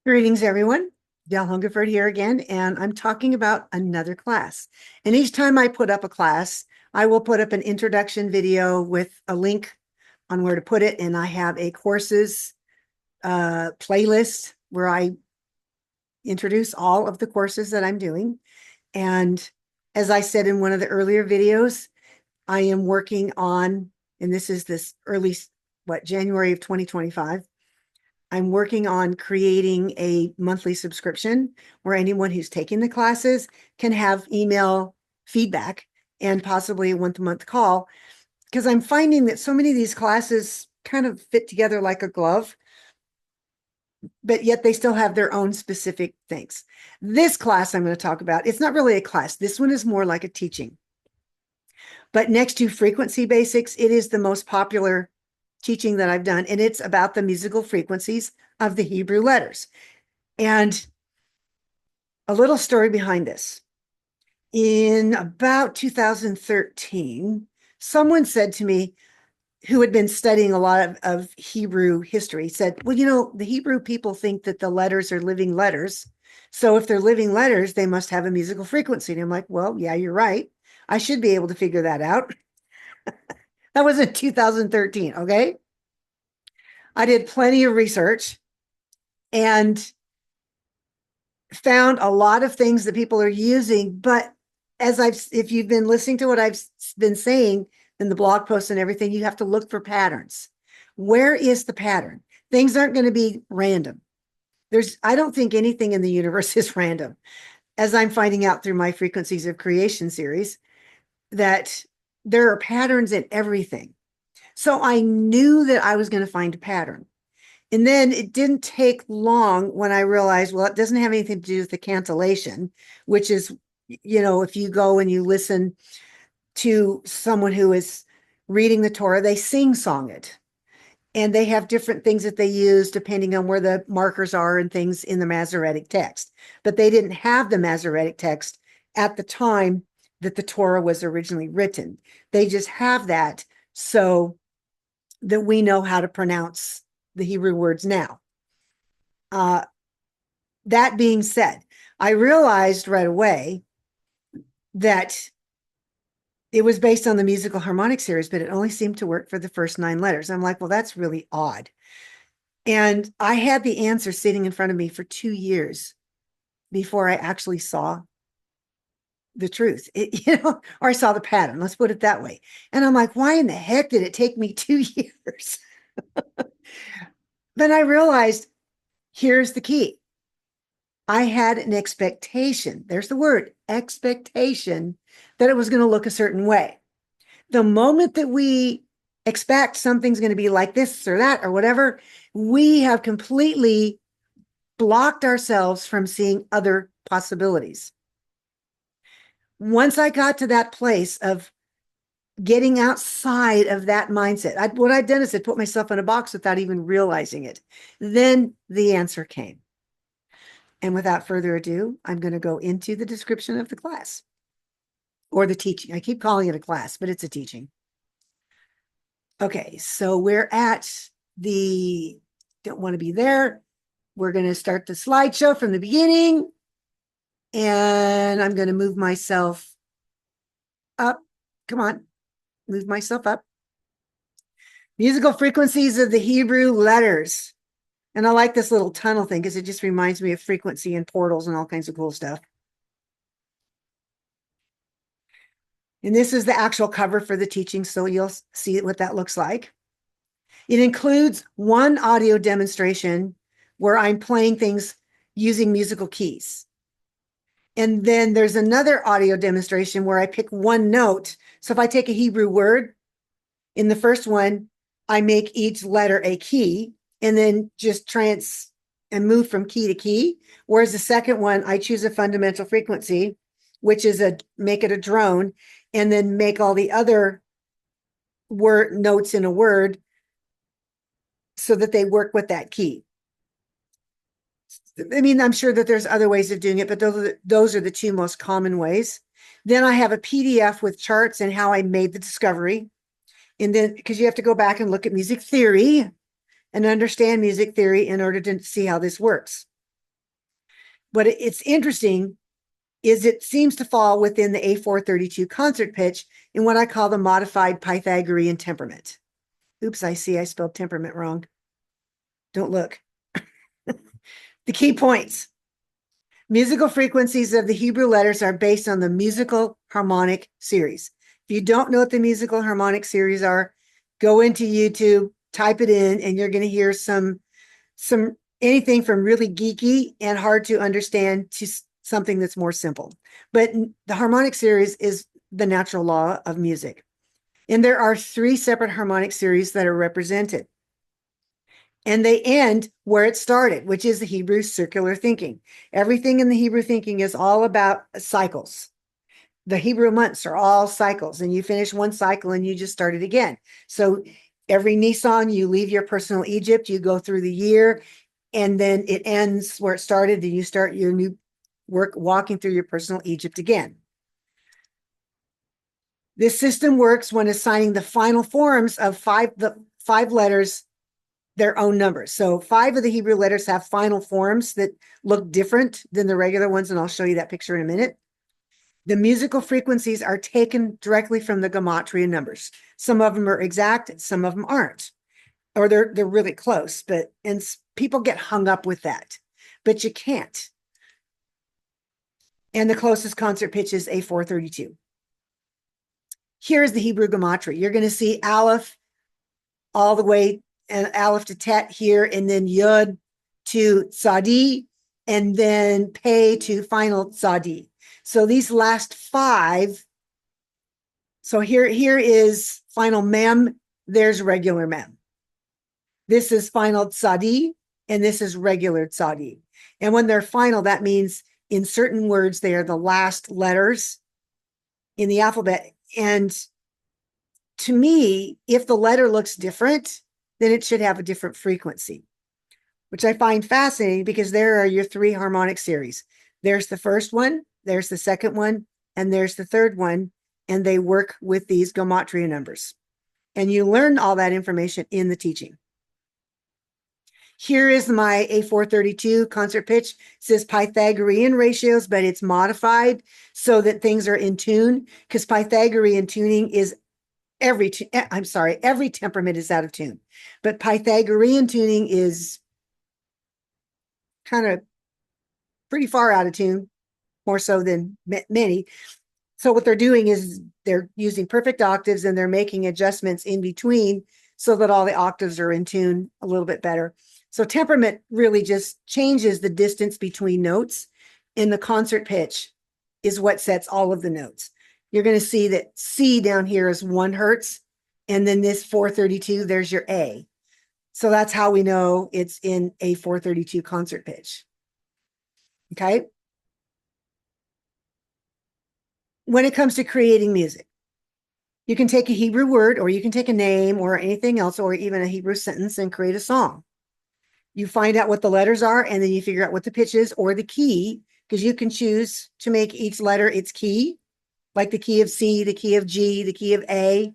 Greetings, everyone. Del Hungerford here again, and I'm talking about another class. And each time I put up a class, I will put up an introduction video with a link on where to put it. And I have a courses playlist where I introduce all of the courses that I'm doing. And as I said in one of the earlier videos, I am working on, and this is this early, January of 2025. I'm working on creating a monthly subscription where anyone who's taking the classes can have email feedback and possibly a once-a-month call, because I'm finding that so many of these classes kind of fit together like a glove, but yet they still have their own specific things. This class I'm going to talk about, it's not really a class. This one is more like a teaching. But next to frequency basics, it is the most popular teaching that I've done, and it's about the musical frequencies of the Hebrew letters. And a little story behind this. In about 2013, someone said to me, who had been studying a lot of Hebrew history, said, well, the Hebrew people think that the letters are living letters. So if they're living letters, they must have a musical frequency. And I'm like, well, yeah, you're right. I should be able to figure that out. That was in 2013, okay? I did plenty of research and found a lot of things that people are using. But if you've been listening to what I've been saying in the blog posts and everything, you have to look for patterns. Where is the pattern? Things aren't going to be random. I don't think anything in the universe is random, as I'm finding out through my Frequencies of Creation series, that there are patterns in everything. So I knew that I was going to find a pattern. And then it didn't take long when I realized, well, it doesn't have anything to do with the cantillation, which is, if you go and you listen to someone who is reading the Torah, they sing song it. And they have different things that they use depending on where the markers are and things in the Masoretic text. But they didn't have the Masoretic text at the time that the Torah was originally written. They just have that so that we know how to pronounce the Hebrew words now. That being said, I realized right away that it was based on the musical harmonic series, but it only seemed to work for the first 9 letters. I'm like, well, that's really odd. And I had the answer sitting in front of me for 2 years before I actually saw the truth, or I saw the pattern. Let's put it that way. And I'm like, why in the heck did it take me 2 years? Then I realized, here's the key. I had an expectation. There's the word, expectation, that it was going to look a certain way. The moment that we expect something's going to be like this or that or whatever, we have completely blocked ourselves from seeing other possibilities. Once I got to that place of getting outside of that mindset, what I'd done is I put myself in a box without even realizing it. Then the answer came. And without further ado, I'm going to go into the description of the class or the teaching. I keep calling it a class, but it's a teaching. Okay, so we're at don't want to be there. We're going to start the slideshow from the beginning. And I'm going to move myself up. Come on, move myself up. Musical frequencies of the Hebrew letters. And I like this little tunnel thing because it just reminds me of frequency and portals and all kinds of cool stuff. And this is the actual cover for the teaching, so you'll see what that looks like. It includes one audio demonstration where I'm playing things using musical keys. And then there's another audio demonstration where I pick one note. So if I take a Hebrew word, in the first one, I make each letter a key and then just and move from key to key. Whereas the second one, I choose a fundamental frequency, which is make it a drone, and then make all the other word notes in a word so that they work with that key. I mean, I'm sure that there's other ways of doing it, but those are the 2 most common ways. Then I have a PDF with charts and how I made the discovery. And then, because you have to go back and look at music theory and understand music theory in order to see how this works. What it's interesting is it seems to fall within the A432 concert pitch in what I call the modified Pythagorean temperament. Oops, I see I spelled temperament wrong. Don't look. The key points. Musical frequencies of the Hebrew letters are based on the musical harmonic series. If you don't know what the musical harmonic series are, go into YouTube, type it in, and you're going to hear some anything from really geeky and hard to understand to something that's more simple. But the harmonic series is the natural law of music. And there are 3 separate harmonic series that are represented. And they end where it started, which is the Hebrew circular thinking. Everything in the Hebrew thinking is all about cycles. The Hebrew months are all cycles, and you finish one cycle and you just start it again. So every Nisan, you leave your personal Egypt, you go through the year, and then it ends where it started, and you start your new work walking through your personal Egypt again. This system works when assigning the final forms of the 5 letters their own numbers. So 5 of the Hebrew letters have final forms that look different than the regular ones, and I'll show you that picture in a minute. The musical frequencies are taken directly from the gematria numbers. Some of them are exact, some of them aren't, or they're really close, and people get hung up with that, but you can't. And the closest concert pitch is A432. Here's the Hebrew gematria. You're going to see Aleph all the way, and Aleph to Tet here, and then Yud to Tzadi, and then Pei to final Tzadi. So these last 5, so here is final Mem, there's regular Mem. This is final Tzadi, and this is regular Tzadi. And when they're final, that means in certain words, they are the last letters in the alphabet. And to me, if the letter looks different, then it should have a different frequency, which I find fascinating because there are your 3 harmonic series. There's the first one, there's the second one, and there's the third one, and they work with these gematria numbers. And you learn all that information in the teaching. Here is my A432 concert pitch. It says Pythagorean ratios, but it's modified so that things are in tune, because Pythagorean tuning is every temperament is out of tune. But Pythagorean tuning is kind of pretty far out of tune, more so than many. So what they're doing is they're using perfect octaves, and they're making adjustments in between so that all the octaves are in tune a little bit better. So temperament really just changes the distance between notes, and the concert pitch is what sets all of the notes. You're going to see that C down here is 1 hertz, and then this 432, there's your A. So that's how we know it's in a 432 concert pitch. Okay. When it comes to creating music, you can take a Hebrew word, or you can take a name or anything else, or even a Hebrew sentence, and create a song. You find out what the letters are, and then you figure out what the pitch is or the key, because you can choose to make each letter its key, like the key of C, the key of G, the key of A,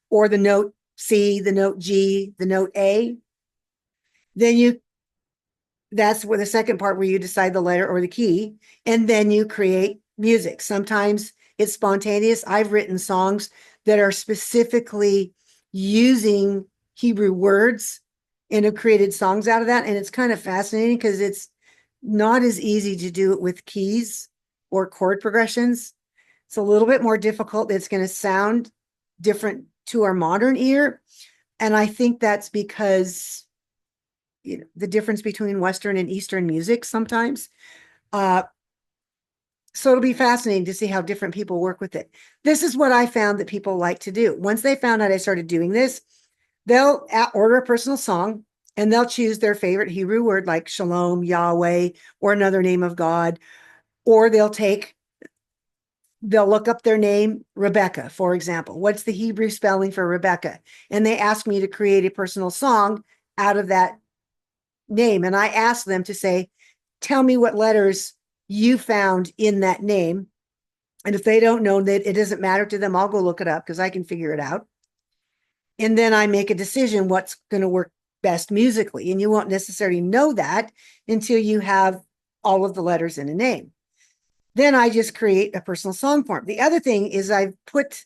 or the note C, the note G, the note A. Then that's where the second part, where you decide the letter or the key, and then you create music. Sometimes it's spontaneous. I've written songs that are specifically using Hebrew words and have created songs out of that. And it's kind of fascinating because it's not as easy to do it with keys or chord progressions. It's a little bit more difficult. It's going to sound different to our modern ear. And I think that's because the difference between Western and Eastern music sometimes. So it'll be fascinating to see how different people work with it. This is what I found that people like to do. Once they found out I started doing this, they'll order a personal song, and they'll choose their favorite Hebrew word, like Shalom, Yahweh, or another name of God, or they'll look up their name, Rebecca, for example. What's the Hebrew spelling for Rebecca? And they ask me to create a personal song out of that name. And I ask them to say, tell me what letters you found in that name. And if they don't know, that it doesn't matter to them, I'll go look it up because I can figure it out. And then I make a decision what's going to work best musically. And you won't necessarily know that until you have all of the letters in a name. Then I just create a personal song form. The other thing is I've put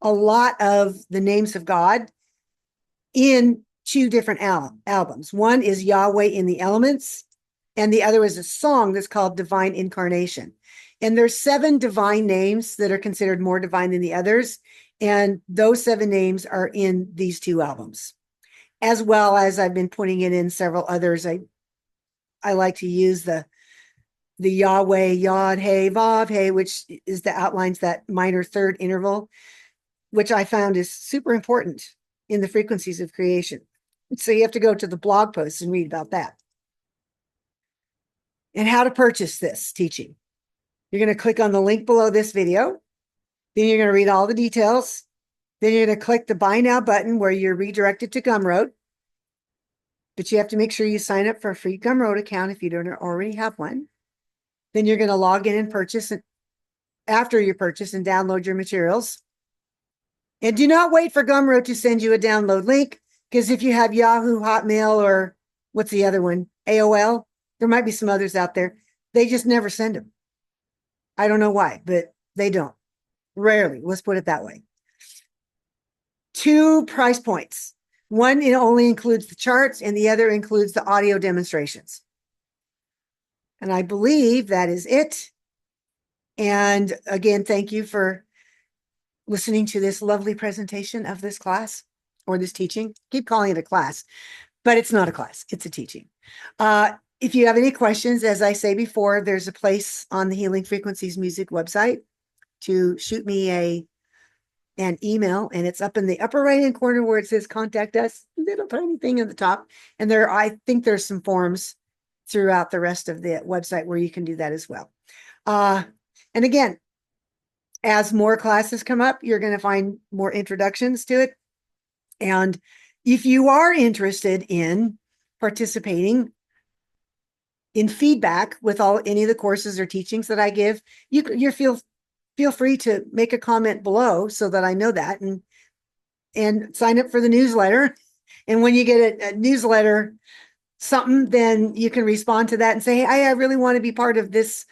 a lot of the names of God in two different albums. One is Yahweh in the Elements, and the other is a song that's called Divine Incarnation. And there's 7 divine names that are considered more divine than the others. And those 7 names are in these 2 albums, as well as I've been putting it in several others. I like to use the Yahweh, Yod, Hey, Vav, Hey, which is the outlines that minor third interval, which I found is super important in the frequencies of creation. So you have to go to the blog posts and read about that. And how to purchase this teaching. You're going to click on the link below this video. Then you're going to read all the details. Then you're going to click the Buy Now button where you're redirected to Gumroad. But you have to make sure you sign up for a free Gumroad account if you don't already have one. Then you're going to log in and purchase it after you purchase and download your materials. And do not wait for Gumroad to send you a download link, because if you have Yahoo, Hotmail, or what's the other one, AOL, there might be some others out there. They just never send them. I don't know why, but they don't. Rarely. Let's put it that way. 2 price points. One, it only includes the charts, and the other includes the audio demonstrations. And I believe that is it. And again, thank you for listening to this lovely presentation of this class or this teaching. Keep calling it a class, but it's not a class. It's a teaching. If you have any questions, as I say before, there's a place on the Healing Frequencies Music website to shoot me an email, and it's up in the upper right hand corner where it says contact us, little tiny thing at the top. And I think there's some forms throughout the rest of the website where you can do that as well. And again, as more classes come up, you're going to find more introductions to it. And if you are interested in participating in feedback with any of the courses or teachings that I give, you feel free to make a comment below so that I know that, and sign up for the newsletter. And when you get a newsletter something, then you can respond to that and say, hey, I really want to be part of this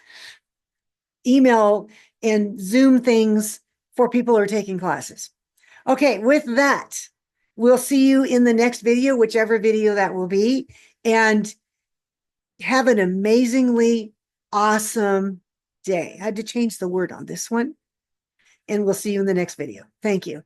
email and Zoom things for people who are taking classes. Okay, with that, we'll see you in the next video, whichever video that will be. And have an amazingly awesome day. I had to change the word on this one. And we'll see you in the next video. Thank you.